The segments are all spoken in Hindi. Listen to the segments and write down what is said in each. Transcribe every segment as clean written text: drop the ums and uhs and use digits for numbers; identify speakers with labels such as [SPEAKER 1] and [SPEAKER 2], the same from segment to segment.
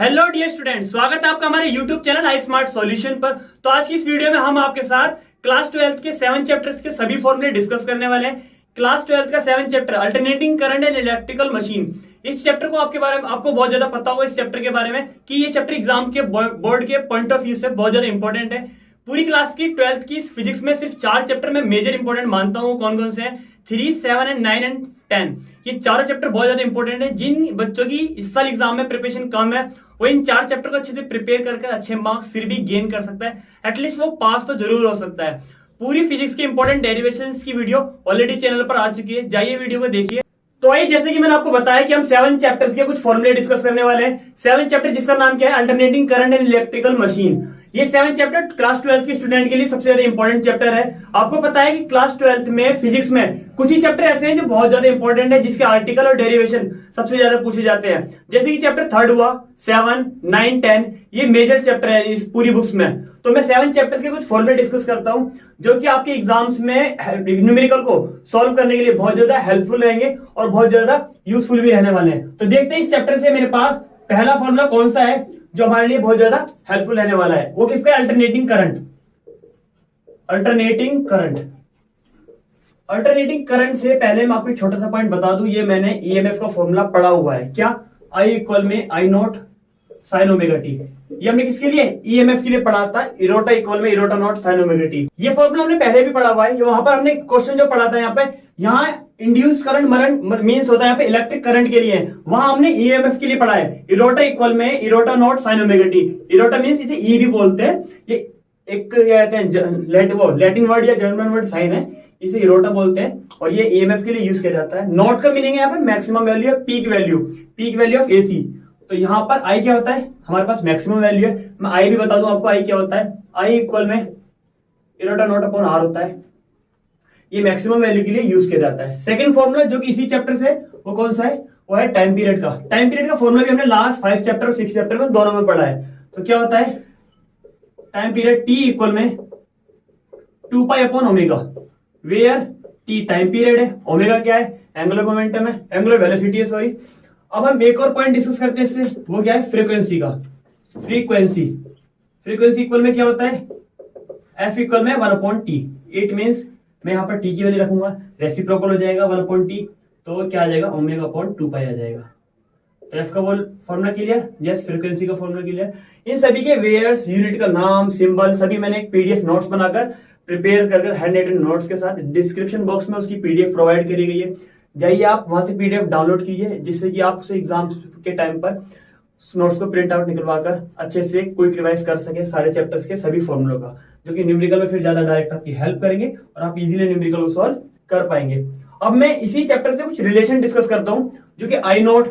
[SPEAKER 1] हेलो डियर स्टूडेंट, स्वागत है आपका हमारे यूट्यूब चैनल आई स्मार्ट सॉल्यूशन पर। तो आज की इस वीडियो में हम आपके साथ क्लास 12 के 7 चैप्टर्स के सभी फॉर्मूले डिस्कस करने वाले हैं। क्लास 12 का 7 chapter alternating current and electrical machine, इस चैप्टर को आपके बारे में आपको बहुत ज्यादा पता होगा इस चैप्टर के बारे में कि ये चैप्टर एग्जाम के बोर्ड के पॉइंट ऑफ व्यू से बहुत ज्यादा इंपॉर्टेंट है। पूरी क्लास की 12th की फिजिक्स में सिर्फ 4 चैप्टर में मेजर इंपॉर्टेंट मानता हूँ। कौन कौन से हैं? 3, 7 एंड 9 एंड 10। ये चारों चैप्टर बहुत ज्यादा इंपॉर्टेंट है। जिन बच्चों की इस साल एग्जाम में प्रिपरेशन कम है वो इन 4 चैप्टर को अच्छे से प्रिपेयर करके अच्छे मार्क्स फिर भी गेन कर सकता है। एटलीस्ट वो पास तो जरूर हो सकता है। पूरी फिजिक्स के इंपॉर्टेंट डेरिवेशंस की वीडियो ऑलरेडी चैनल पर आ चुकी है, जाइए वीडियो को देखिए। तो आइए, जैसे कि मैंने आपको बताया कि हम 7 चैप्टर्स के कुछ फॉर्मूले डिस्कस करने वाले हैं। 7 चैप्टर जिसका नाम क्या है? Alternating current and electrical machine. ये 7 चैप्टर क्लास 12 के स्टूडेंट के लिए सबसे ज्यादा इंपॉर्टेंट चैप्टर है। आपको पता है कि क्लास 12 में फिजिक्स में कुछ ही चैप्टर ऐसे हैं जो बहुत ज्यादा इंपॉर्टेंट है, जिसके आर्टिकल और डेरिवेशन सबसे ज्यादा पूछे जाते हैं। जैसे कि चैप्टर 3 हुआ, 7, 9, 10 ये मेजर चैप्टर है इस पूरी बुक्स में। तो मैं 7 चैप्टर्स के कुछ फॉर्मूले डिस्कस करता हूं जो कि आपके एग्जाम्स में न्यूमेरिकल को सॉल्व करने के लिए बहुत ज्यादा हेल्पफुल रहेंगे और बहुत ज्यादा यूजफुल भी रहने वाले हैं। तो देखते हैं इस चैप्टर से मेरे पास पहला फॉर्मूला कौन सा है जो हमारे लिए बहुत ज्यादा हेल्पफुल रहने वाला है। वो किसका है? Alternating current. Alternating current. Alternating current से पहले मैं आपको एक छोटा सा पॉइंट बता दूं, ये मैंने ईएमएफ का फॉर्मूला पढ़ा हुआ है। क्या? I इक्वल में I not sine omega T. ये हमने किसके लिए? ईएमएफ के लिए पढ़ा था। इरोटा इक्वल में इरोटा नॉट साइन ओमेगा टी। ये फॉर्मूला हमने पहले भी पढ़ा हुआ है। वहां पर हमने क्वेश्चन जो पढ़ा था यहाँ इंड्यूस करंट मींस होता है यहाँ पे इलेक्ट्रिक करंट के लिए। वहां हमने ईएमएफ के लिए पढ़ा है। इरोटा इक्वल में इरोटा नॉट साइन ओमेगा टी। इरोटा मींस इसे ई भी बोलते हैं। ये एक कहते हैं लैटिन वर्ड या जर्मन वर्ड साइन है, इसे इरोटा बोलते हैं और ये ईएमएफ के लिए यूज किया जाता है। नॉट का मीनिंग है यहाँ पे maximum value, peak value of AC. तो यहाँ पर आई क्या होता है? हमारे पास मैक्सिमम वैल्यू है। मैं आई भी बता दूं आपको, आई क्या होता है? आई इक्वल में इरोटा नॉट अपॉन आर होता है। ये मैक्सिमम वैल्यू के लिए यूज किया जाता है। सेकंड फॉर्मूला जो कि इसी चैप्टर से, वो कौन सा है? वो है टाइम पीरियड का। टाइम पीरियड का फॉर्मूला भी हमने लास्ट 5 चैप्टर और 6 चैप्टर में दोनों में पढ़ा है। तो क्या होता है? टाइम पीरियड टी इक्वल में 2 pi upon omega, where T time period है, ओमेगा क्या है? एंगुलर मोमेंटम है, एंगुलर वेलोसिटी है, सॉरी। अब हम एक और पॉइंट डिस्कस करते हैं इससे, वो क्या है? फ्रीक्वेंसी का। फ्रीक्वेंसी इक्वल में क्या होता है? एफ इक्वल में 1 अपॉन टी। इट मीन्स मैं यहाँ पर टी की वैल्यू रखूंगा, रेसिप्रोकल हो जाएगा 1 अपॉन टी, तो क्या आ जाएगा? ओमेगा अपॉन 2 पाई आ जाएगा। तो एफ का वो फॉर्मूला क्लियर? यस, फ्रीक्वेंसी का फॉर्मूला क्लियर। इन सभी के वेयर्स, यूनिट का नाम, सिंबल सभी मैंने एक पीडीएफ नोट्स बनाकर प्रिपेयर कर हैंड राइटन नोट्स के साथ डिस्क्रिप्शन बॉक्स में उसकी पीडीएफ प्रोवाइड करी गई है। जाइए आप वहां से पीडीएफ डाउनलोड कीजिए, जिससे कि आप उसे एग्जाम के टाइम पर नोट्स को प्रिंट आउट निकलवा कर अच्छे से क्विक रिवाइज कर सके सारे चैप्टर्स के सभी फॉर्मूलों का, जो कि न्यूमेरिकल में फिर ज्यादा डायरेक्ट आपकी हेल्प करेंगे और आप इजीली न्यूमेरिकल को सॉल्व कर पाएंगे। अब मैं इसी चैप्टर से कुछ रिलेशन डिस्कस करता हूं, जो कि आई नोट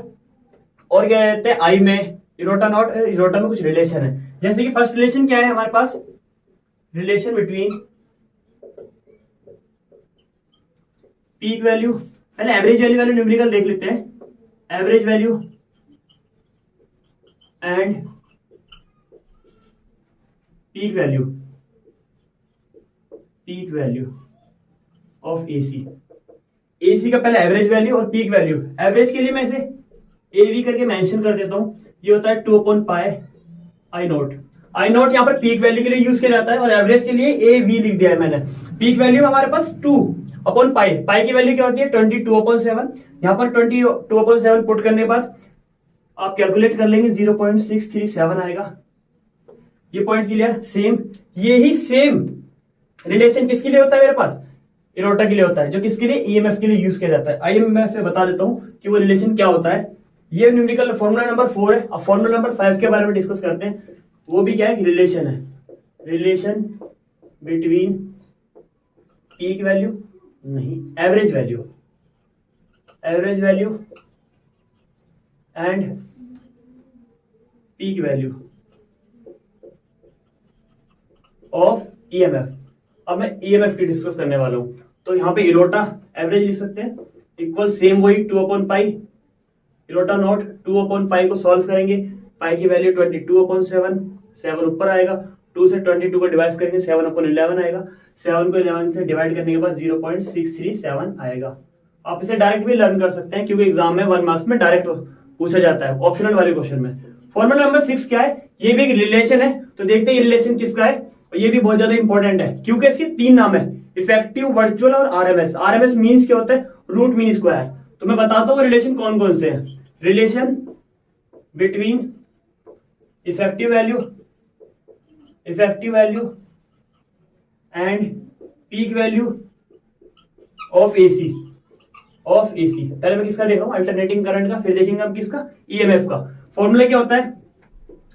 [SPEAKER 1] और क्या कहते हैं आई में इरोटा नॉट, इरोटा में कुछ रिलेशन है। जैसे कि फर्स्ट रिलेशन क्या है हमारे पास? रिलेशन बिटवीन पीक वैल्यू, पहले एवरेज वैल्यू वाले न्यूमेरिकल देख लेते हैं। Average value and peak value of AC. AC का पहले एवरेज वैल्यू और पीक वैल्यू। एवरेज के लिए मैं इसे एवी करके मेंशन कर देता हूं। ये होता है 2 अपॉन पाई आई नोट। आई नोट यहाँ पर पीक वैल्यू के लिए यूज किया जाता है और एवरेज के लिए ए वी लिख दिया है मैंने। पीक वैल्यू हमारे पास 2 अपॉन पाई। पाई की वैल्यू क्या होती है? 22 अपॉन 7। यहाँ पर 22 अपॉन 7 पुट करने के बाद आप कैलकुलेट कर लेंगे, 0.637 आएगा। ये पॉइंट क्लियर? सेम यही सेम रिलेशन किसके लिए होता है मेरे पास? इरोटा के लिए होता है, जो किसके लिए? ईएमएफ के लिए यूज किया जाता है। आइए मैं से बता देता हूं कि वो रिलेशन क्या होता है। ये न्यूमेरिकल फॉर्मूला नंबर 4 है। अब फॉर्मूला नंबर 5 के बारे में डिस्कस करते हैं। वो भी क्या है? रिलेशन है। रिलेशन बिटवीन पीक वैल्यू, नहीं, average value and peak value of EMF. अब मैं ईएमएफ की डिस्कस करने वाला हूं। तो यहाँ पे इरोटा एवरेज लिख सकते हैं, इक्वल सेम वही 2 अपॉन पाई, इरोटा नॉट 2 अपॉन पाई को सॉल्व करेंगे। पाई की वैल्यू 22 अपॉन 7 ऊपर आएगा, 2 से 22 को डिवाइड करेंगे 7 अपॉन 11 आएगा। 7 को 11 से डिवाइड करने के बाद 0.637 आएगा। आप इसे डायरेक्ट भी लर्न कर सकते हैं, क्योंकि एग्जाम में 1 मार्क्स में डायरेक्ट पूछा जाता है ऑप्शनल वाले क्वेश्चन में। फॉर्मूला नंबर 6 क्या है, ये भी एक रिलेशन है, तो देखते हैं ये रिलेशन किसका है, और ये भी बहुत ज्यादा इंपॉर्टेंट है क्योंकि इसके 3 नाम है, इफेक्टिव, वर्चुअल और आरएमएस। आरएमएस मींस क्या होता है, रूट मीन स्क्वायर। तो मैं बताता हूँ रिलेशन कौन कौन से हैं। Relation between effective value and peak value of AC. पहले मैं किसका देख रहा हूं, अल्टरनेटिंग करंट का, फिर देखेंगे हम किसका, ईएमएफ का। फॉर्मूला क्या होता है,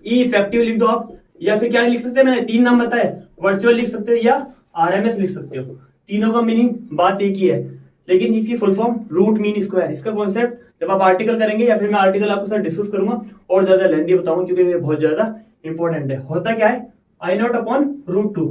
[SPEAKER 1] ई इफेक्टिव लिख दो आप, या फिर क्या लिख सकते हैं, मैंने 3 नाम बताए, वर्चुअल लिख सकते हो या आरएमएस लिख सकते हो। तीनों का मीनिंग बात एक ही है, लेकिन इसकी full form root mean square. इसका कॉन्सेप्ट जब आप आर्टिकल करेंगे या फिर मैं आर्टिकल आपके साथ डिस्कस करूंगा और ज्यादा लेंथी बताऊंगा क्योंकि ये बहुत ज्यादा इंपॉर्टेंट है। होता क्या है, I not upon root two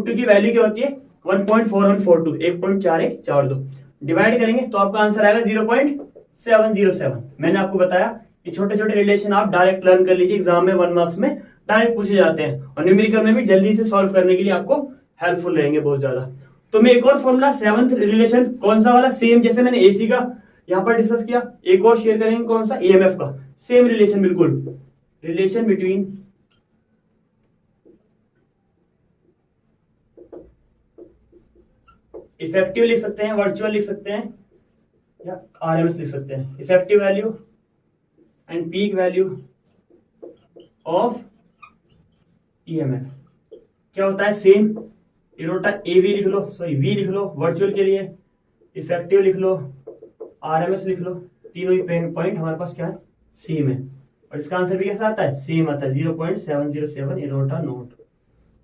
[SPEAKER 1] की वैल्यू क्या होती है 1.4142, 1.4142 डिवाइड करेंगे तो आपका आंसर आएगा 0.707। मैंने आपको बताया कि छोटे छोटे रिलेशन आप डायरेक्ट लर्न कर लीजिए, एग्जाम में 1 मार्क्स में डायरेक्ट पूछे जाते हैं और न्यूमेरिकल में भी जल्दी से सॉल्व करने के लिए आपको हेल्पफुल रहेंगे बहुत ज्यादा। तो मैं एक और फॉर्मूला 7th रिलेशन, कौन सा वाला, सेम जैसे मैंने एसी का यहां पर डिस्कस किया, एक और शेयर करेंगे, कौन सा, ईएमएफ का। सेम रिलेशन, बिल्कुल रिलेशन बिटवीन इफेक्टिव लिख सकते हैं, वर्चुअल लिख सकते हैं या आरएमएस लिख सकते हैं। Effective value and peak value of EMF क्या होता है, सेम इनोटा ए वी लिख लो, सॉरी वी लिख लो वर्चुअल के लिए, इफेक्टिव लिख लो, आरएमएस लिख लो, तीनों ही पॉइंट हमारे पास क्या है, सेम है। और इसका आंसर भी कैसा आता है, सेम आता है 0.707 इनोटा नोट।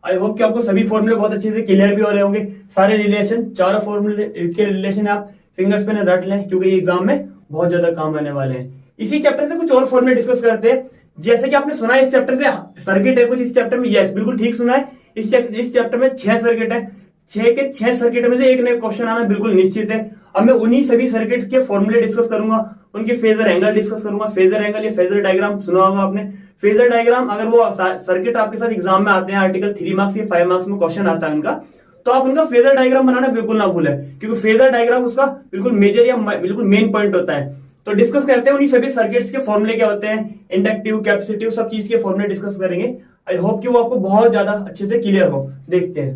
[SPEAKER 1] आई होप कि आपको सभी फॉर्मूले बहुत अच्छे से क्लियर भी हो रहे होंगे। सारे रिलेशन, चारों फॉर्मूले के रिलेशन आप फिंगर्स पे रट लें क्योंकि ये एग्जाम में बहुत ज्यादा काम आने वाले हैं। इसी चैप्टर से कुछ और फॉर्मूले डिस्कस करते हैं। जैसे कि आपने सुना है इस चैप्टर से सर्किट है कुछ, इस चैप्टर में, यस बिल्कुल ठीक सुना है, इस चैप्टर में 6 सर्किट है। 6 के 6 सर्किट में से एक नया क्वेश्चन आना बिल्कुल निश्चित है। अब मैं उन्हीं सभी सर्किट के फॉर्मूले डिस्कस करूंगा, उनके फेजर एंगल डिस्कस करूंगा। फेजर एंगल या फेजर डायग्राम सुना होगा आपने। फेजर डायग्राम, अगर वो सर्किट आपके साथ एग्जाम में आते हैं, आर्टिकल 3 मार्क्स या 5 मार्क्स में क्वेश्चन आता है उनका, तो आप उनका फेजर डायग्राम बनाना बिल्कुल ना भूलें क्योंकि फेजर डायग्राम उसका बिल्कुल मेजर या बिल्कुल मेन पॉइंट होता है। तो डिस्कस करते हैं उन्हीं सभी सर्किट्स के फॉर्मूले क्या होते हैं, इंडक्टिव, कैपेसिटिव, सब चीज के फॉर्मूले डिस्कस करेंगे। आई होप कि वो आपको बहुत ज्यादा अच्छे से क्लियर हो। देखते हैं,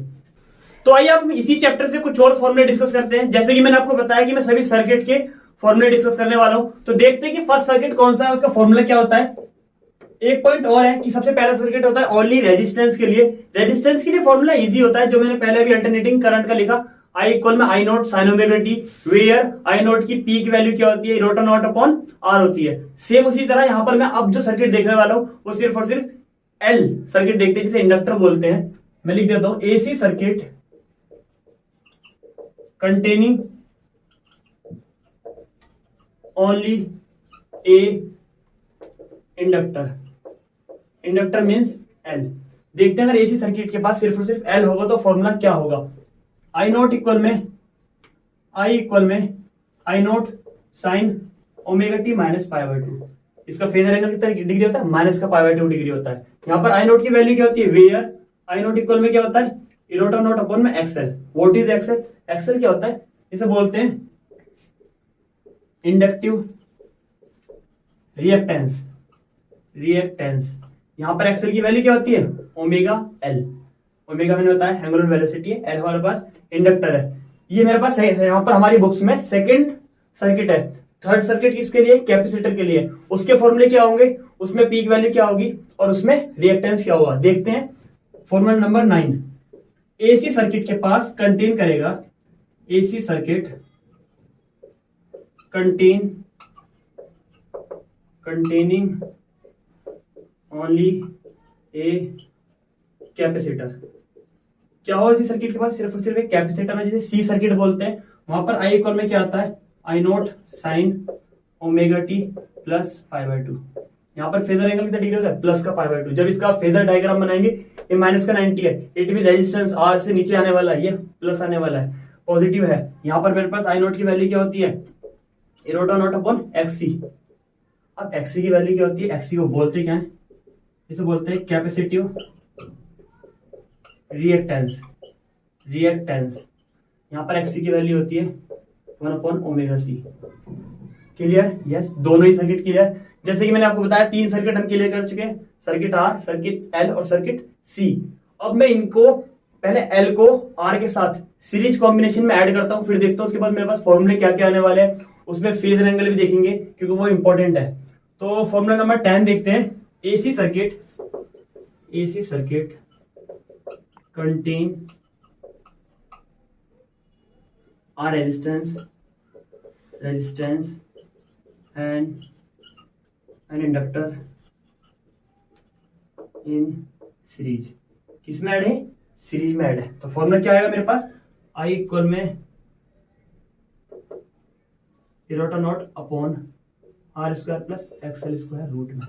[SPEAKER 1] तो आइए अब इसी चैप्टर से कुछ और फॉर्मूले डिस्कस करते हैं। जैसे कि मैंने आपको बताया कि मैं सभी सर्किट के फॉर्मूले डिस्कस करने वाला हूं, तो देखते हैं कि फर्स्ट सर्किट कौन सा है, उसका फॉर्मूला क्या होता है। एक पॉइंट और है कि सबसे पहला सर्किट होता है ओनली रेजिस्टेंस के लिए। रेजिस्टेंस के लिए फॉर्मूला इजी होता है, जो मैंने पहले भी अल्टरनेटिंग करंट का लिखा, आई इक्वल में I naught sine omega t, where I naught की पीक वैल्यू क्या होती है, रोटा नॉट अपॉन आर होती है। सेम उसी तरह यहां पर मैं अब जो सर्किट देखने वाला हूं वो सिर्फ और सिर्फ एल सर्किट देखते हैं, जिसे इंडक्टर बोलते हैं। मैं लिख देता हूं एसी सर्किट कंटेनिंग ओनली ए इंडक्टर। Inductor means L. देखते हैं अगर एसी सर्किट के पास सिर्फ और सिर्फ एल होगा तो फॉर्मूला क्या होगा। आई नॉट इक्वल में I naught sine omega t minus pi by 2। इसका फेजर एंगल कितना डिग्री होता है, माइनस का पाई बाय 2 डिग्री होता है। यहाँ पर आई नॉट की वैल्यू क्या होती है, वेयर आई नॉट इक्वल में क्या होता है, इरोटा नॉट अपॉन में XL. What is XL, XL क्या होता है, इसे बोलते हैं इंडक्टिव रिएक्टेंस। यहां पर एक्सएल की वैल्यू क्या होती है, ओमेगा एल। ओमेगा मैंने बताया एंगुलर वेलोसिटी है, एल हमारे पास इंडक्टर है। ये मेरे पास यहाँ पर हमारी बुक्स में सेकंड सर्किट है। थर्ड सर्किट किसके लिए, कैपेसिटर के लिए। उसके फॉर्मूले क्या होंगे, उसमें पीक वैल्यू क्या होगी और उसमें रिएक्टेंस क्या होगा। देखते हैं फॉर्मूला नंबर 9। एसी सर्किट के पास कंटेन करेगा, AC circuit containing only a capacitor. क्या हो इसी सर्किट के पास, सिर्फ और सिर्फ एक कैपेसिटर है, जिसे सी सर्किट बोलते हैं। वहां पर आई इक्वल में क्या आता है, I naught sine omega t plus pi by 2। यहाँ पर फेजर एंगल कितना डिग्री होता है, प्लस का पाई बाय 2। जब इसका फेजर डायग्राम बनाएंगे, ये माइनस का 90 है, इट भी रेजिस्टेंस आर से नीचे आने वाला है, ये प्लस आने वाला है, पॉजिटिव है। यहाँ पर मेरे पास आई नॉट की वैल्यू क्या होती है, इरोटा नॉट अपॉन एक्सी। अब एक्सी की वैल्यू क्या होती है, एक्सी को बोलते क्या है, इसे बोलते हैं कैपेसिटिव रिएक्टेंस। यहाँ पर एक्सी की वैल्यू होती है 1 upon omega C. Clear, yes, दोनों ही सर्किट क्लियर। जैसे कि मैंने आपको बताया 3 सर्किट हम क्लियर कर चुके हैं, सर्किट आर, सर्किट एल और सर्किट सी। अब मैं इनको पहले एल को आर के साथ सीरीज कॉम्बिनेशन में ऐड करता हूं, फिर देखता हूं उसके बाद मेरे पास फॉर्मूले क्या क्या आने वाले हैं, उसमें फेज एंगल भी देखेंगे क्योंकि वो इंपॉर्टेंट है। तो फॉर्मूला नंबर 10 देखते हैं। AC circuit contain R resistance and an inductor in series. किसमें ऐड है? सीरीज में ऐड है। तो फॉर्मूला क्या आएगा मेरे पास? आई इक्वल में इरोटा naught upon R square plus XL square root में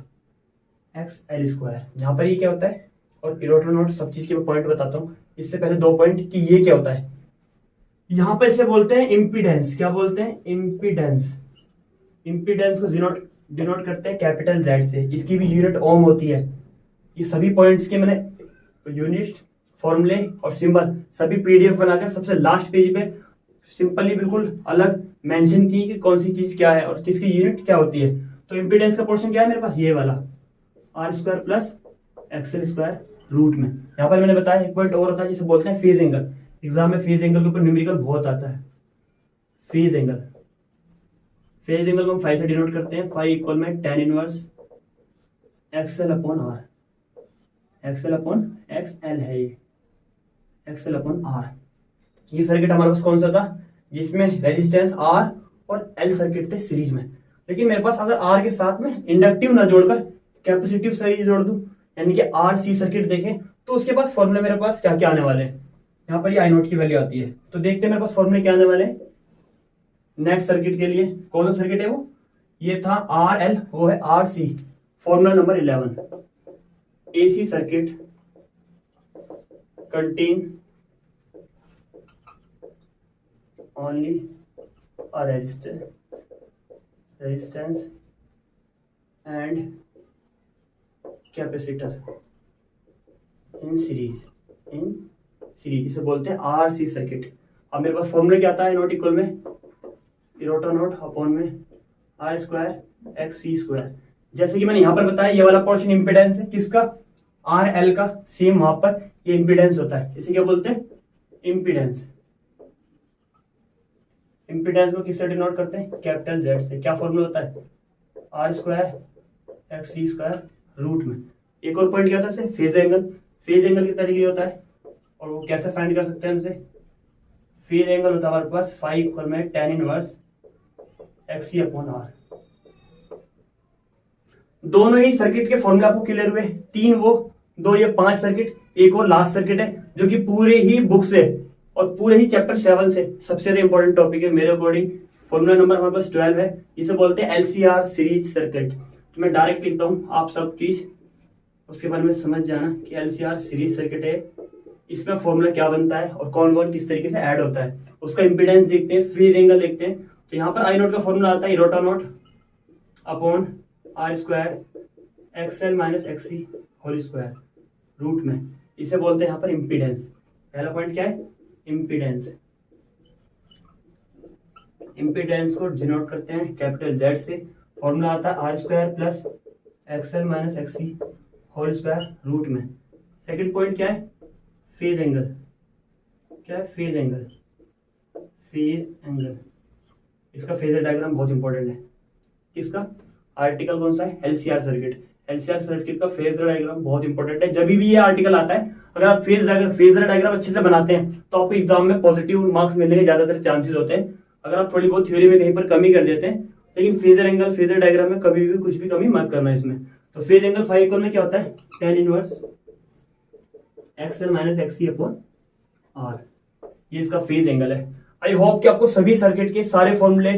[SPEAKER 1] एक्सएल स्क्वायर। यहाँ पर ये क्या होता है और इरोटा नॉट सब चीज के मैं पॉइंट बताता हूँ। इससे पहले 2 पॉइंट कि ये क्या होता है। यहाँ पर इसे बोलते हैं इम्पीडेंस। क्या बोलते हैं? इम्पीडेंस। इम्पीडेंस को डिनोट करते हैं कैपिटल जेड से। इसकी भी यूनिट ओम होती है। ये सभी पॉइंट्स के मैंने यूनिट, फॉर्मूले और सिंबल सभी पीडीएफ बनाकर सबसे लास्ट पेज पे सिंपली बिल्कुल अलग मेंशन की कि कौन सी चीज क्या है और किसकी यूनिट क्या होती है। तो इम्पीडेंस का पोर्शन क्या है मेरे पास? ये वाला R square plus XL square root में। यहाँ पर मैंने बताया एक पॉइंट और होता है जिसे बोलते हैं फेज एंगल। एग्जाम में फेज एंगल के ऊपर न्यूमेरिकल बहुत आता है। फेज एंगल को हम फाइव से डिनोट करते हैं। फाइव इक्वल में tan inverse X L upon R. X L upon X L है ये, एक्सएल अपॉन आर। ये सर्किट हमारे पास कौन सा था? जिसमें रेजिस्टेंस आर और एल सर्किट थे सीरीज में। लेकिन मेरे पास अगर आर के साथ में इंडक्टिव ना जोड़कर कैपेसिटिव सीरीज जोड़ दूं, यानी कि आर सी सर्किट देखें, तो उसके पास फॉर्मूले मेरे पास क्या क्या आने वाले हैं। यहाँ पर ये आई नोट की वैल्यू आती है। तो देखते हैं मेरे पास फॉर्मूले क्या आने वाले हैं नेक्स्ट सर्किट के लिए। कौन सा सर्किट है वो? ये था आर एल, वो है R C. Formula number 11, AC circuit contain only a resistance and capacitor in series इसे बोलते हैं आरसी सर्किट। अब मेरे पास फॉर्मूला क्या आता है? नॉट इक्वल में इरोटा नॉट अपॉन में R square X C square. जैसे कि मैंने यहाँ पर बताया ये वाला पोर्शन इंपीडेंस है किसका? आर एल का। सेम वहां पर ये इंपीडेंस होता है। इसे क्या बोलते हैं? इंपीडेंस। इंपीडेंस को किससे डिनोट करते हैं? कैपिटल जेड से। क्या फॉर्मूला होता है? R square X C square root में। एक और पॉइंट क्या होता है? Phase angle. फेज एंगल के तरीके होता है और वो कैसे फाइंड कर सकते हैं उनसे? फेज एंगल होता है हमारे पास 5 इक्वल में tan inverse X C upon R. दोनों ही सर्किट के फॉर्मूला आपको क्लियर हुए। 3 वो 2 ये 5 सर्किट। एक और लास्ट सर्किट है जो कि पूरे ही बुक से और पूरे ही चैप्टर 7 से सबसे ज्यादा इंपॉर्टेंट टॉपिक है मेरे अकॉर्डिंग। फॉर्मूला नंबर हमारे पास 12 है। इसे बोलते हैं एलसीआर सीरीज सर्किट। तो मैं डायरेक्ट लिखता हूं, आप सब चीज उसके बारे में समझ जाना कि एलसीआर सीरीज सर्किट है, इसमें फॉर्मूला क्या बनता है और कौन कौन किस तरीके से ऐड होता है। उसका इंपीडेंस देखते हैं, फेज एंगल देखते हैं। तो यहाँ पर आई नोट का फॉर्मूला आता है इरोटा naught upon R square XL minus XC whole square root में। इसे बोलते हैं यहाँ पर इंपीडेंस। पहला पॉइंट क्या है? इंपीडेंस। इंपीडेंस को डिनोट करते हैं कैपिटल जेड से। फॉर्मूला आता है R square plus X L minus XC whole square root में। सेकंड पॉइंट क्या है? Phase angle. क्या है? Phase angle. फेज एंगल, इसका फेजर डायग्राम बहुत इंपॉर्टेंट है। किसका? आर्टिकल कौन सा है? LCR circuit. एलसीआर सर्किट का फेजर डायग्राम बहुत इंपॉर्टेंट है। जब भी ये आर्टिकल आता है, अगर आप फेजर डायग्राम अच्छे से बनाते हैं तो आपको एग्जाम में पॉजिटिव मार्क्स मिलने के ज्यादातर चांसेस होते हैं। अगर आप थोड़ी बहुत थ्योरी में कहीं पर कमी कर देते हैं, लेकिन फेजर एंगल फेजर डायग्राम में कभी भी कुछ भी कमी मत करना इसमें। तो फेज एंगल 5 इक्वल में क्या होता है? tan inverse X L minus X C upon R. ये इसका फेज एंगल है। आई होप कि आपको सभी सर्किट के सारे फॉर्मूले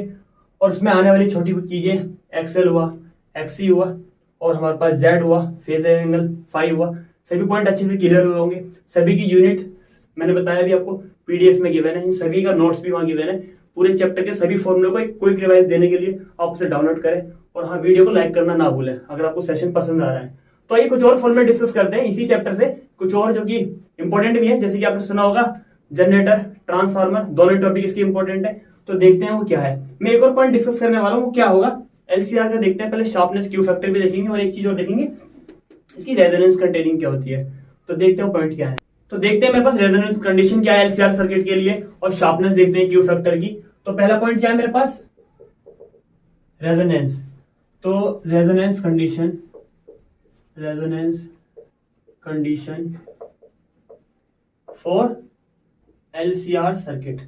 [SPEAKER 1] और उसमें आने वाली छोटी चीजें, एक्सएल हुआ, एक्सी हुआ और हमारे पास जेड हुआ, फेज एंगल 5 हुआ, सभी पॉइंट अच्छे से क्लियर हुए होंगे। सभी की यूनिट मैंने बताया भी आपको पीडीएफ में गिवन है। इन सभी का नोट्स भी वहां गिवन है। पूरे चैप्टर के सभी फॉर्मूले को एक क्विक रिवाइज देने के लिए आप उसे डाउनलोड करें और हाँ, वीडियो को लाइक करना ना भूलें अगर आपको सेशन पसंद आ रहा है। तो ये कुछ और फॉर्मूले डिस्कस करते हैं इसी चैप्टर से, कुछ और जो कि इंपॉर्टेंट भी है। जैसे कि आपने सुना होगा जनरेटर, ट्रांसफार्मर, दोनों टॉपिक इसके इंपॉर्टेंट है। तो देखते हैं वो क्या है। मैं एक और पॉइंट डिस्कस करने वाला हूँ, वो क्या होगा? एलसीआर का देखते हैं, पहले शार्पनेस क्यू फैक्टर भी देखेंगे और एक चीज और देखेंगे, इसकी रेजोनेंस कंटेनिंग क्या होती है। तो देखते हैं पॉइंट क्या है। तो देखते हैं मेरे पास रेजोनेंस कंडीशन क्या है एलसीआर सर्किट के लिए, और शार्पनेस देखते हैं क्यू फैक्टर की। तो पहला पॉइंट क्या है मेरे पास, रेजोनेंस। तो resonance condition for LCR circuit,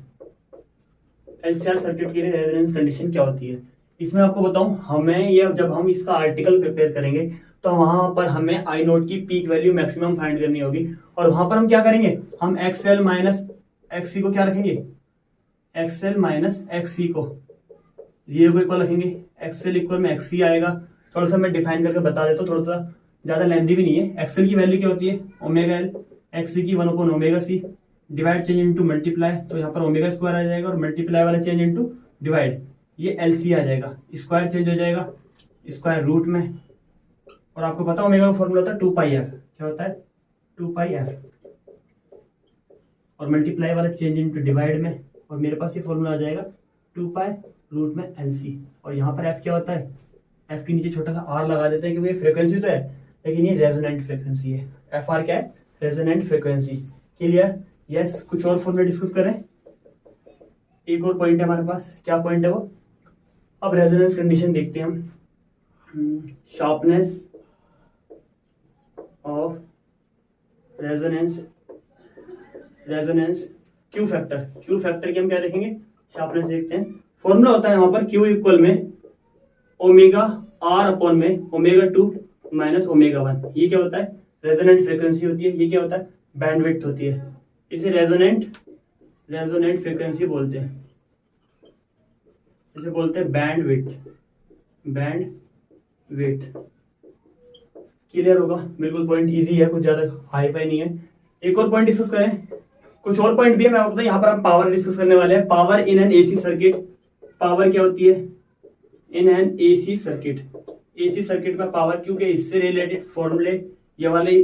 [SPEAKER 1] LCR circuit के लिए रेजोनेंस कंडीशन क्या होती है। इसमें आपको बताऊं, हमें ये जब हम इसका आर्टिकल प्रिपेयर करेंगे तो वहां पर हमें आई नोट की पीक वैल्यू मैक्सिमम फाइंड करनी होगी, और वहां पर हम क्या करेंगे, हम एक्सएल माइनस एक्सी को क्या रखेंगे, एक्सएल माइनस एक्सी को 0 को इक्वल रखेंगे, एक्सएल इक्वल में एक्सी आएगा। थोड़ा सा मैं डिफाइन करके बता देता हूँ, थोड़ा सा ज्यादा लेंथी भी नहीं है। एक्सएल की वैल्यू क्या होती है, ओमेगा एल, एक्सी की 1 omega C, divide change into multiply, तो यहाँ पर ओमेगा स्क्वायर आ जाएगा, और मल्टीप्लाई वाला चेंज इनटू डिवाइड, ये एलसी आ जाएगा, स्क्वायर चेंज हो जाएगा स्क्वायर रूट में, और आपको पता ओमेगा का फॉर्मूला होता है 2 पाई एफ, क्या होता है 2 पाई एफ, और मल्टीप्लाई वाला चेंज इनटू डिवाइड में, और मेरे पास ये फॉर्मूला आ जाएगा 2 पाई रूट में एलसी। और यहाँ पर एफ क्या होता है, एफ के नीचे छोटा सा आर लगा देते हैं, क्योंकि ये फ्रीक्वेंसी तो है लेकिन ये रेजोनेंट फ्रीक्वेंसी है। एफ आर क्या है, रेजोनेंट फ्रीक्वेंसी। Clear, yes. कुछ और फॉर्मूला डिस्कस करें, एक और पॉइंट है हमारे पास, क्या पॉइंट है वो, अब रेजोनेंस कंडीशन देखते हैं हम। Sharpness of resonance Q factor की हम क्या देखेंगे, शार्पनेस देखते हैं। फॉर्मूला होता है वहां पर क्यू इक्वल में ओमेगा आर अपॉन में ओमेगा 2 माइनस ओमेगा 1। ये क्या होता है, रेजोनेंट फ्रीक्वेंसी होती है। ये क्या होता है, बैंडविड्थ होती है। इसे रेजोनेंट फ्रीक्वेंसी बोलते हैं, इसे बोलते हैं बैंडविड्थ। क्लियर होगा, बिल्कुल पॉइंट इजी है, कुछ ज्यादा हाई फाई नहीं है। एक और पॉइंट डिस्कस करें, कुछ और पॉइंट भी है, मैं आपको बताऊं। यहाँ पर हम पावर डिस्कस करने वाले हैं। Power in an AC circuit, power क्या होती है in an AC circuit, AC circuit में पावर, क्योंकि इससे रिलेटेड फॉर्मूले ये वाले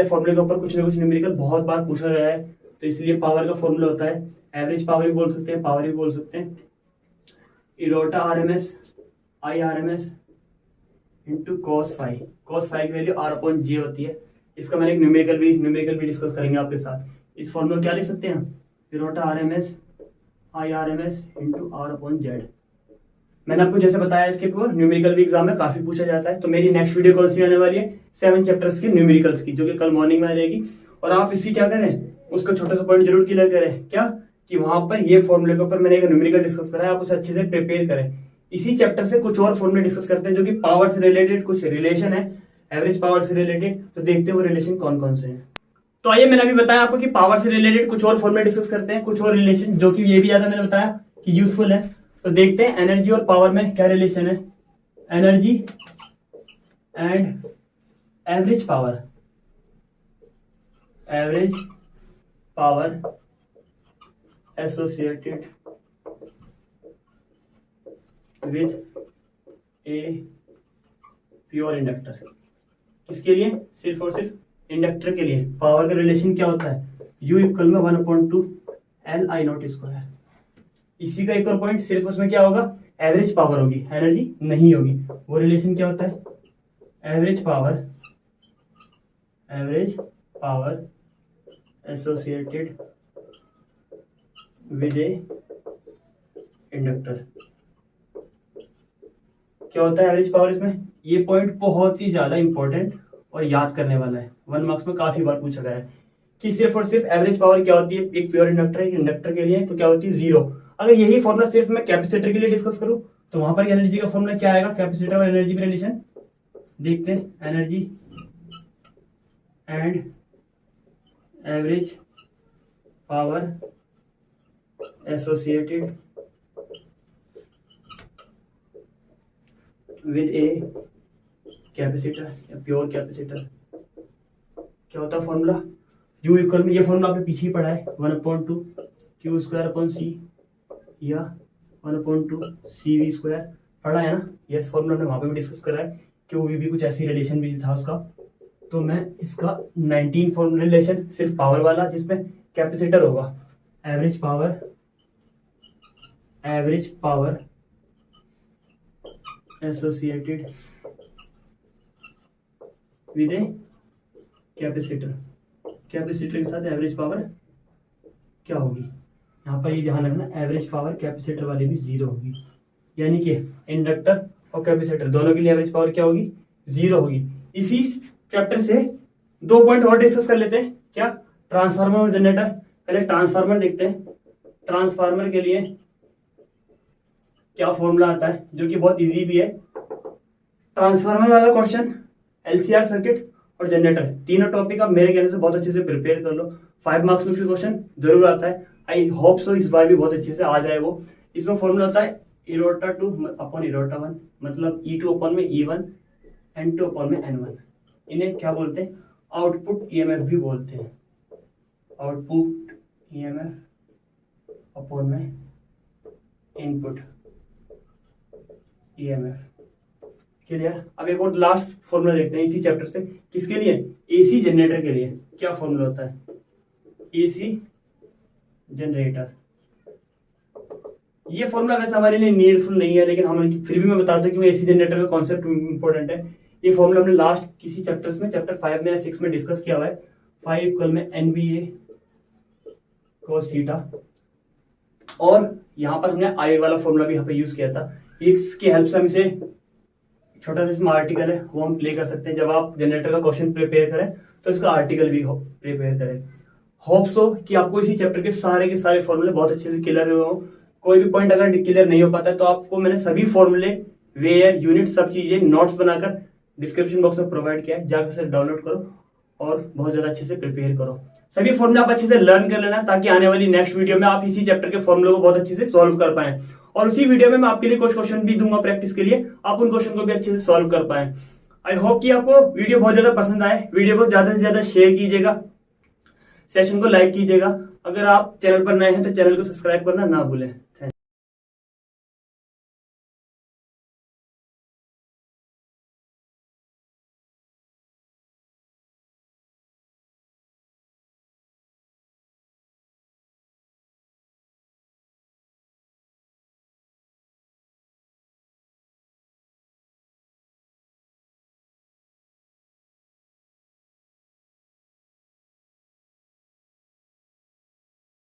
[SPEAKER 1] फॉर्मूले के ऊपर कुछ ना कुछ न्यूमेरिकल बहुत बार पूछा गया है, तो इसलिए पावर का फॉर्मूला होता है, एवरेज पावर भी बोल सकते हैं, पावर भी बोल सकते हैं, इरोटा RMS I RMS into cos phi की वैल्यू आर अपॉन जे होती है। इसका मैंने एक न्यूमेरिकल भी डिस्कस करेंगे आपके साथ। इस फॉर्मूला क्या लिख सकते हैं, इरोटा RMS I RMS into R upon Z. मैंने आपको जैसे बताया, इसके ऊपर न्यूमेरिकल भी एग्जाम में काफी पूछा जाता है। तो मेरी नेक्स्ट वीडियो कौन सी आने वाली है, 7 चैप्टर्स की न्यूमेरिकल्स की, जो कि कल मॉर्निंग में आ जाएगी। और आप इसी क्या करें, उसका छोटा सा पॉइंट जरूर क्लियर करें, क्या कि वहां पर ये फॉर्मूले के ऊपर मैंने एक न्यूमेरिकल डिस्कस करा है, आप उसे अच्छे से प्रिपेयर करें। इसी चैप्टर से कुछ और फॉर्मूले डिस्कस करते हैं, जो कि पावर से रिलेटेड कुछ रिलेशन है, एवरेज पावर से रिलेटेड। तो देखते हैं वो रिलेशन कौन कौन से हैं। तो आइए, मैंने अभी बताया आपको कि पावर से रिलेटेड कुछ और फॉर्मूले डिस्कस करते हैं, कुछ और रिलेशन, जो कि ये भी ज्यादा मैंने बताया कि यूजफुल है। तो देखते हैं एनर्जी और पावर में क्या रिलेशन है, energy and average power associated with a pure inductor. किसके लिए, सिर्फ और सिर्फ इंडक्टर के लिए। पावर का रिलेशन क्या होता है, U इक्वल में 1/2 L I नॉट स्क्वायर। इसी का एक और पॉइंट, सिर्फ उसमें क्या होगा, एवरेज पावर होगी, एनर्जी नहीं होगी। वो रिलेशन क्या होता है, average power associated with A inductor. क्या होता है एवरेज पावर इसमें, ये पॉइंट बहुत ही ज्यादा इंपॉर्टेंट और याद करने वाला है, 1 मार्क्स में काफी बार पूछा गया है कि सिर्फ और सिर्फ एवरेज पावर क्या होती है एक प्योर इंडक्टर के लिए, तो क्या होती है 0। अगर यही फॉर्मूला सिर्फ मैं कैपेसिटर के लिए डिस्कस करूं, तो वहां पर एनर्जी का फॉर्मूला क्या आएगा, कैपेसिटर और एनर्जी में रिलेशन देखते हैं, energy and average power associated with a capacitor या प्योर कैपेसिटर। क्या होता है फॉर्मूला, U इक्वल में, ये फॉर्मूला आपने पीछे ही पढ़ा है, 1/2 Q स्क्वायर अपॉन C या 1/2 CV स्क्वायर, पढ़ा है ना। यस, फॉर्मूला हमने वहां पे भी डिस्कस करा है, क्यों भी कुछ ऐसी रिलेशन भी था उसका। तो मैं इसका 19 फॉर्मूला रिलेशन सिर्फ पावर वाला, जिसमें कैपेसिटर होगा, average power associated with a capacitor, capacitor के साथ एवरेज पावर क्या होगी, यहाँ पर ये ध्यान रखना, एवरेज पावर कैपेसिटर वाली भी 0 होगी, यानी कि इंडक्टर और कैपेसिटर दोनों के लिए एवरेज पावर क्या होगी, 0 होगी। इसी चैप्टर से 2 पॉइंट और डिस्कस कर लेते हैं, क्या, ट्रांसफार्मर और जनरेटर। पहले ट्रांसफार्मर देखते हैं। ट्रांसफार्मर के लिए क्या फॉर्मूला आता है, जो कि बहुत इजी भी है। ट्रांसफार्मर वाला क्वेश्चन, एलसीआर सर्किट और जनरेटर, तीनों टॉपिक आप मेरे कहने से बहुत अच्छे से प्रिपेयर कर लो। 5 मार्क्स में से क्वेश्चन जरूर आता है। आई होप सो इस बार भी बहुत अच्छे से आ जाए वो। इसमें फॉर्मूला होता है इरोटा 2 अपॉन इरोटा 1, मतलब E2 अपॉन में E1, N2 अपॉन में N1। इन्हें क्या बोलते हैं, आउटपुट ईएमएफ भी बोलते हैं। आउटपुट ईएमएफ अपॉन में इनपुट ईएमएफ। क्लियर। अब एक और लास्ट फॉर्मूला देखते हैं इसी चैप्टर से, किसके लिए, एसी जनरेटर के लिए। क्या फॉर्मूला होता है, एसी जनरेटर। ये फॉर्मूला वैसे हमारे लिए नीडफुल नहीं है, लेकिन हम फिर भी मैं बताता हूँ कि एसी जनरेटर का कॉन्सेप्ट इंपॉर्टेंट है। ये फॉर्मूला हमने लास्ट किसी चैप्टर्स में, चैप्टर 5 में या 6 में डिस्कस किया हुआ है। 5 इक्वल में NBA cos थीटा, और यहाँ पर हमने आई वाला फॉर्मूला भी यहाँ पे यूज किया था। इसकी हेल्प से हम इसे, छोटा सा इसमें आर्टिकल है वो हम प्ले कर सकते हैं। जब आप जनरेटर का क्वेश्चन प्रिपेयर करें तो इसका आर्टिकल भी प्रिपेयर करें। होप सो कि आपको इसी चैप्टर के सारे फॉर्मूले बहुत अच्छे से क्लियर हुए हो। कोई भी पॉइंट अगर क्लियर नहीं हो पाता है तो आपको मैंने सभी फॉर्मूले, वे, यूनिट, सब चीजें नोट्स बनाकर डिस्क्रिप्शन बॉक्स में प्रोवाइड किया है, जाकर उसे डाउनलोड करो और बहुत ज्यादा अच्छे से प्रिपेयर करो। सभी फॉर्मूले आप अच्छे से लर्न कर लेना, ताकि आने वाली नेक्स्ट वीडियो में आप इसी चैप्टर के फॉर्मूले को बहुत अच्छे से सॉल्व कर पाए। और उसी वीडियो में मैं आपके लिए कुछ क्वेश्चन भी दूंगा प्रैक्टिस के लिए, आप उन क्वेश्चन को भी अच्छे से सॉल्व कर पाए। आई होप कि आपको वीडियो बहुत ज्यादा पसंद आए। वीडियो को ज्यादा से ज्यादा शेयर कीजिएगा, सेशन को लाइक कीजिएगा। अगर आप चैनल पर नए हैं तो चैनल को सब्सक्राइब करना ना भूलें।